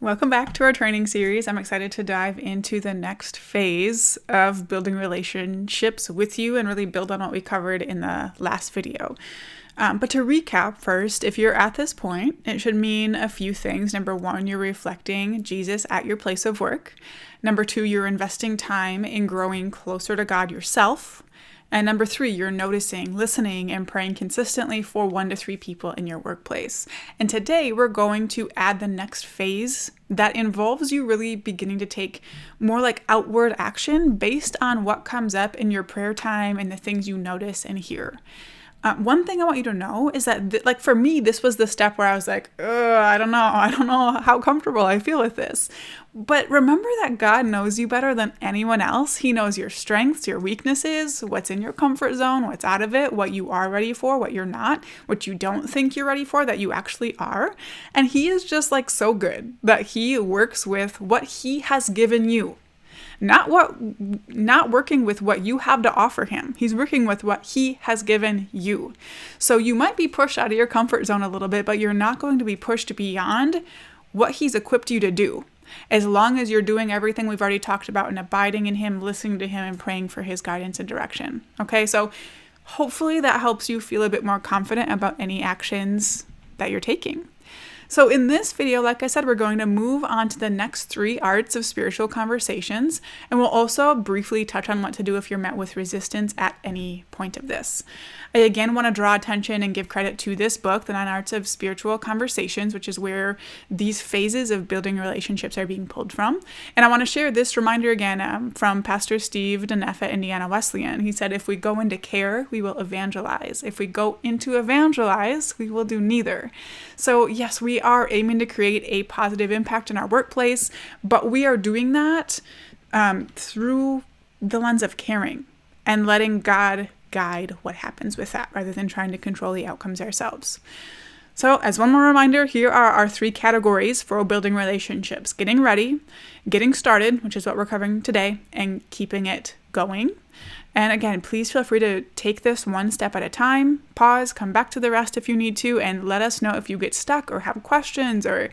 Welcome back to our training series. I'm excited to dive into the next phase of building relationships with you and really build on what we covered in the last video. But to recap first, if you're at this point, it should mean a few things. Number one, you're reflecting Jesus at your place of work. Number two, you're investing time in growing closer to God yourself. And number three, you're noticing, listening, and praying consistently for 1 to 3 people in your workplace. And today we're going to add the next phase that involves you really beginning to take more like outward action based on what comes up in your prayer time and the things you notice and hear. One thing I want you to know is that, for me, this was the step where I was like, I don't know how comfortable I feel with this. But remember that God knows you better than anyone else. He knows your strengths, your weaknesses, what's in your comfort zone, what's out of it, what you are ready for, what you're not, what you don't think you're ready for, that you actually are. And He is just so good that He works with what He has given you. Not working with what you have to offer Him. He's working with what He has given you. So you might be pushed out of your comfort zone a little bit, but you're not going to be pushed beyond what He's equipped you to do. As long as you're doing everything we've already talked about and abiding in Him, listening to Him, and praying for His guidance and direction. Okay, so hopefully that helps you feel a bit more confident about any actions that you're taking. So in this video, like I said, we're going to move on to the next 3 arts of spiritual conversations, and we'll also briefly touch on what to do if you're met with resistance at any point of this. I again want to draw attention and give credit to this book, The 9 Arts of Spiritual Conversations, which is where these phases of building relationships are being pulled from. And I want to share this reminder again from Pastor Steve Deneff at Indiana Wesleyan. He said, if we go into care, we will evangelize. If we go into evangelize, we will do neither. So yes, we are aiming to create a positive impact in our workplace, but we are doing that through the lens of caring and letting God guide what happens with that rather than trying to control the outcomes ourselves. So as one more reminder, here are our 3 categories for building relationships: getting ready, getting started, which is what we're covering today, and keeping it going. And again, please feel free to take this one step at a time, pause, come back to the rest if you need to, and let us know if you get stuck or have questions or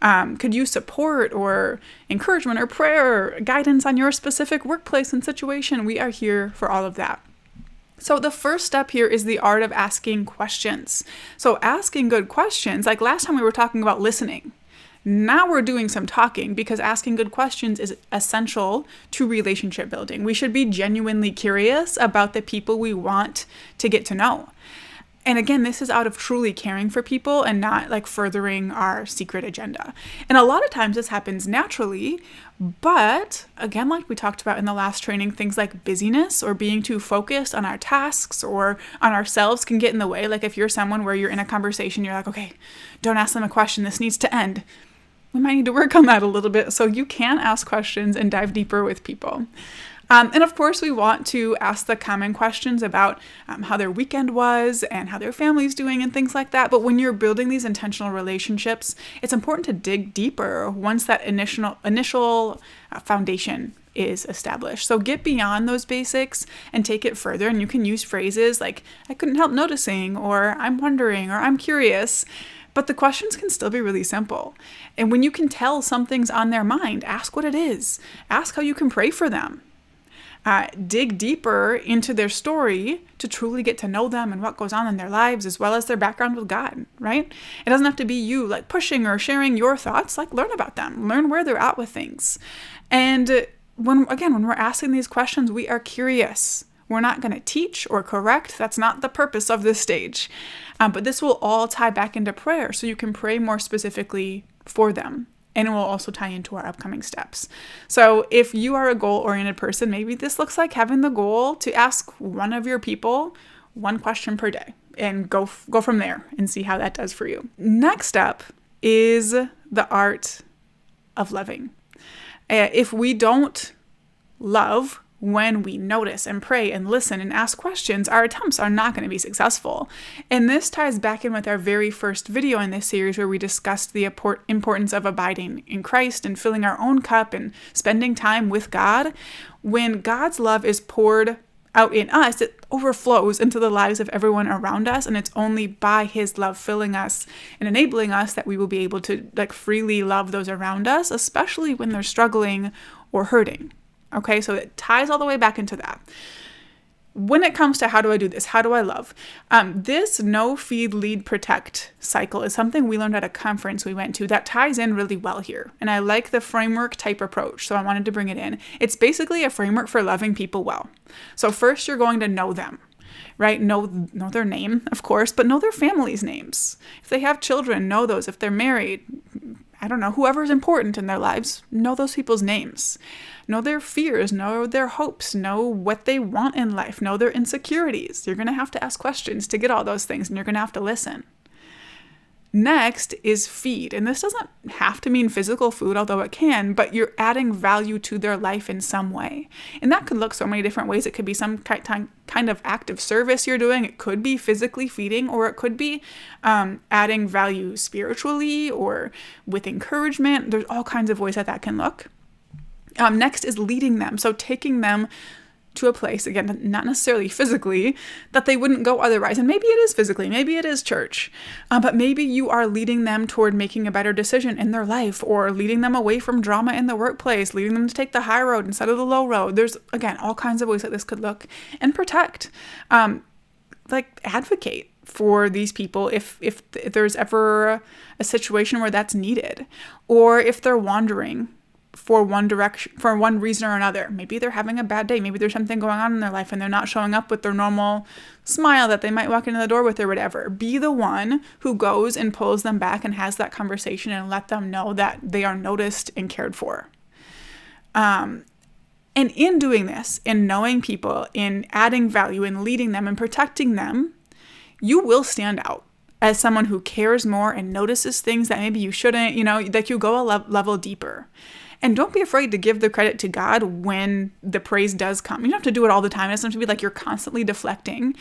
could use support or encouragement or prayer or guidance on your specific workplace and situation. We are here for all of that. So the first step here is the art of asking questions. So asking good questions, like last time we were talking about listening. Now we're doing some talking because asking good questions is essential to relationship building. We should be genuinely curious about the people we want to get to know. And again, this is out of truly caring for people and not furthering our secret agenda. And a lot of times this happens naturally, but again, like we talked about in the last training, things like busyness or being too focused on our tasks or on ourselves can get in the way. Like if you're someone where you're in a conversation, you're like, okay, don't ask them a question. This needs to end. We might need to work on that a little bit so you can ask questions and dive deeper with people. And of course, we want to ask the common questions about how their weekend was and how their family's doing and things like that. But when you're building these intentional relationships, it's important to dig deeper once that initial foundation is established. So get beyond those basics and take it further. And you can use phrases like, I couldn't help noticing, or I'm wondering, or I'm curious. But the questions can still be really simple. And when you can tell something's on their mind, ask what it is. Ask how you can pray for them. Dig deeper into their story to truly get to know them and what goes on in their lives, as well as their background with God, right? It doesn't have to be you pushing or sharing your thoughts. Learn about them, learn where they're at with things. And when we're asking these questions, we are curious. We're not going to teach or correct. That's not the purpose of this stage. But this will all tie back into prayer, so you can pray more specifically for them. And it will also tie into our upcoming steps. So if you are a goal-oriented person, maybe this looks like having the goal to ask one of your people 1 question per day and go from there and see how that does for you. Next up is the art of loving. If we don't love when we notice and pray and listen and ask questions, our attempts are not going to be successful. And this ties back in with our very first video in this series where we discussed the importance of abiding in Christ and filling our own cup and spending time with God. When God's love is poured out in us, it overflows into the lives of everyone around us. And it's only by his love filling us and enabling us that we will be able to like freely love those around us, especially when they're struggling or hurting. Okay, so it ties all the way back into that. When it comes to how do I do this, how do I love? This no, feed, lead, protect cycle is something we learned at a conference we went to that ties in really well here. And I like the framework type approach, so I wanted to bring it in. It's basically a framework for loving people well. So first you're going to know them, right? Know their name, of course, but know their family's names. If they have children, know those. If they're married, I don't know, whoever's important in their lives, know those people's names. Know their fears, know their hopes, know what they want in life, know their insecurities. You're going to have to ask questions to get all those things, and you're going to have to listen. Next is feed. And this doesn't have to mean physical food, although it can, but you're adding value to their life in some way. And that could look so many different ways. It could be some kind of active service you're doing. It could be physically feeding, or it could be adding value spiritually or with encouragement. There's all kinds of ways that can look. Next is leading them. So taking them to a place, again, not necessarily physically, that they wouldn't go otherwise. And maybe it is physically, maybe it is church, but maybe you are leading them toward making a better decision in their life, or leading them away from drama in the workplace, leading them to take the high road instead of the low road. There's, again, all kinds of ways that this could look. And protect, like advocate for these people if there's ever a situation where that's needed, or if they're wandering for one direction, for one reason or another. Maybe they're having a bad day. Maybe there's something going on in their life and they're not showing up with their normal smile that they might walk into the door with or whatever. Be the one who goes and pulls them back and has that conversation and let them know that they are noticed and cared for. And in doing this, in knowing people, in adding value, in leading them and protecting them, you will stand out as someone who cares more and notices things that maybe you shouldn't, that you go a level deeper. And don't be afraid to give the credit to God when the praise does come. You don't have to do it all the time. It doesn't have to be like you're constantly deflecting.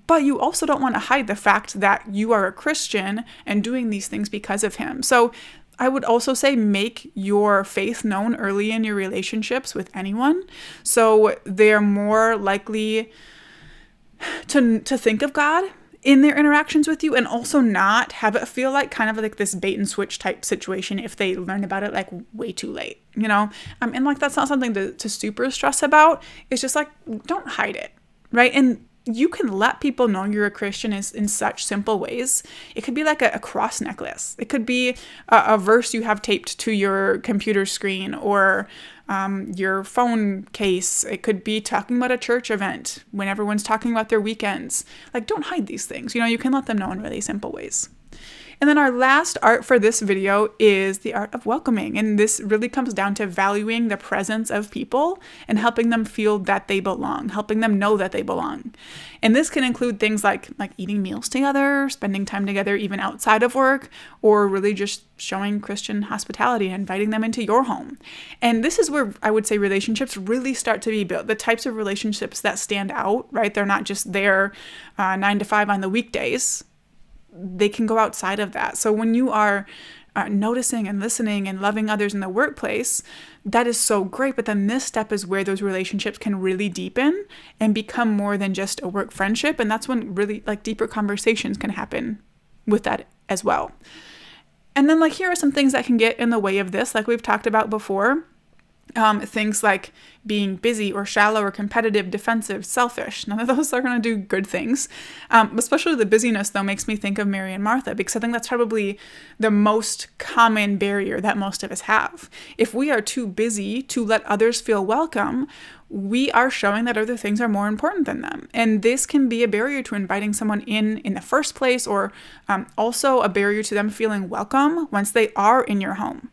But you also don't want to hide the fact that you are a Christian and doing these things because of him. So I would also say make your faith known early in your relationships with anyone. So they're more likely to think of God in their interactions with you, and also not have it feel like kind of like this bait and switch type situation if they learn about it like way too late, and like that's not something to super stress about. It's just like, don't hide it, right? And you can let people know you're a Christian in such simple ways. It could be like a cross necklace. It could be a verse you have taped to your computer screen or your phone case. It could be talking about a church event when everyone's talking about their weekends. Like, don't hide these things. You can let them know in really simple ways. And then our last art for this video is the art of welcoming. And this really comes down to valuing the presence of people and helping them feel that they belong, helping them know that they belong. And this can include things like eating meals together, spending time together even outside of work, or really just showing Christian hospitality and inviting them into your home. And this is where I would say relationships really start to be built. The types of relationships that stand out, right? They're not just there 9 to 5 on the weekdays. They can go outside of that. So when you are noticing and listening and loving others in the workplace, that is so great. But then this step is where those relationships can really deepen and become more than just a work friendship. And that's when really deeper conversations can happen with that as well. And then here are some things that can get in the way of this, like we've talked about before. Things like being busy or shallow or competitive, defensive, selfish. None of those are going to do good things. Especially the busyness, though, makes me think of Mary and Martha, because I think that's probably the most common barrier that most of us have. If we are too busy to let others feel welcome, we are showing that other things are more important than them. And this can be a barrier to inviting someone in the first place, or also a barrier to them feeling welcome once they are in your home.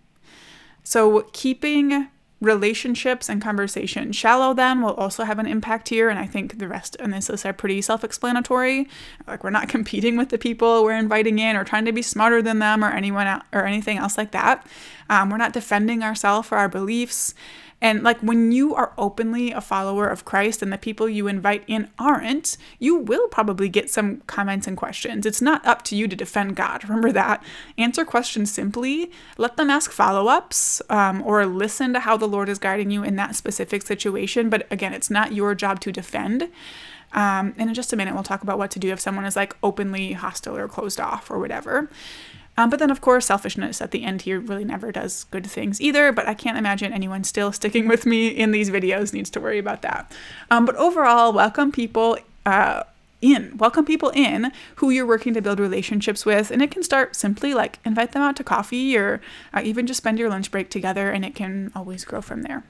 So keeping relationships and conversation shallow then will also have an impact here. And I think the rest in this list are pretty self-explanatory. Like, we're not competing with the people we're inviting in or trying to be smarter than them or anything else like that. We're not defending ourselves or our beliefs. And when you are openly a follower of Christ and the people you invite in aren't, you will probably get some comments and questions. It's not up to you to defend God. Remember that. Answer questions simply. Let them ask follow-ups or listen to how the Lord is guiding you in that specific situation. But again, it's not your job to defend. And in just a minute, we'll talk about what to do if someone is like openly hostile or closed off or whatever. But then, of course, selfishness at the end here really never does good things either. But I can't imagine anyone still sticking with me in these videos needs to worry about that. But overall, welcome people in who you're working to build relationships with. And it can start simply like invite them out to coffee or even just spend your lunch break together, and it can always grow from there.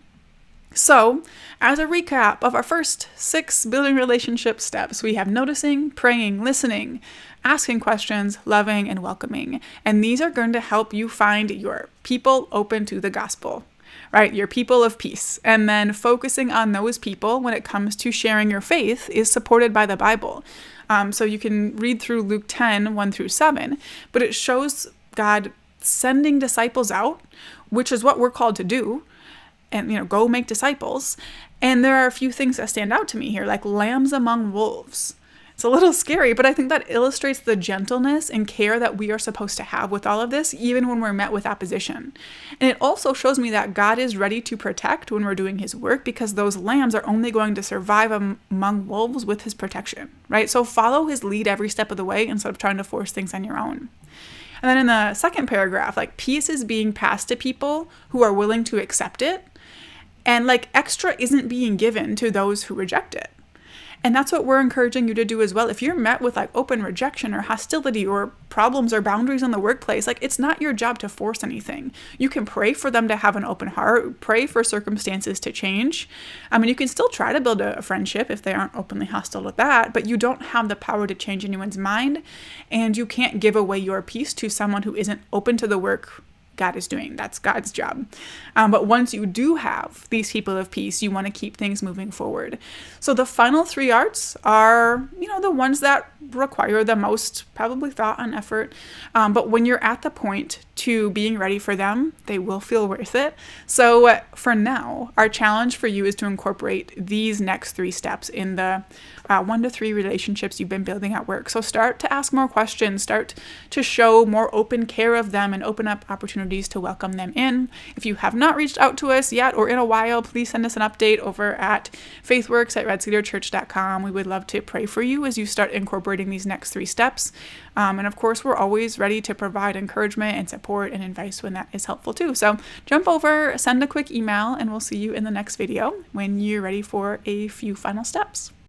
So, as a recap of our first 6 building relationship steps, we have noticing, praying, listening, asking questions, loving, and welcoming. And these are going to help you find your people open to the gospel, right? Your people of peace. And then focusing on those people when it comes to sharing your faith is supported by the Bible. So you can read through Luke 10, 1-7, but it shows God sending disciples out, which is what we're called to do. And, go make disciples. And there are a few things that stand out to me here, like lambs among wolves. It's a little scary, but I think that illustrates the gentleness and care that we are supposed to have with all of this, even when we're met with opposition. And it also shows me that God is ready to protect when we're doing his work, because those lambs are only going to survive among wolves with his protection, right? So follow his lead every step of the way instead of trying to force things on your own. And then in the second paragraph, like peace is being passed to people who are willing to accept it. And like extra isn't being given to those who reject it. And that's what we're encouraging you to do as well. If you're met with like open rejection or hostility or problems or boundaries in the workplace, like it's not your job to force anything. You can pray for them to have an open heart, pray for circumstances to change. I mean, you can still try to build a friendship if they aren't openly hostile with that, but you don't have the power to change anyone's mind, and you can't give away your peace to someone who isn't open to the work God is doing. That's God's job. But once you do have these people of peace, you want to keep things moving forward. So the final 3 arts are, the ones that require the most probably thought and effort. But when you're at the point to being ready for them, they will feel worth it. So for now, our challenge for you is to incorporate these next 3 steps in the 1 to 3 relationships you've been building at work. So start to ask more questions, start to show more open care of them, and open up opportunities to welcome them in. If you have not reached out to us yet or in a while, please send us an update over at FaithWorks at redcedarchurch.com. We would love to pray for you as you start incorporating these next 3 steps. And of course, we're always ready to provide encouragement and support and advice when that is helpful too. So jump over, send a quick email, and we'll see you in the next video when you're ready for a few final steps.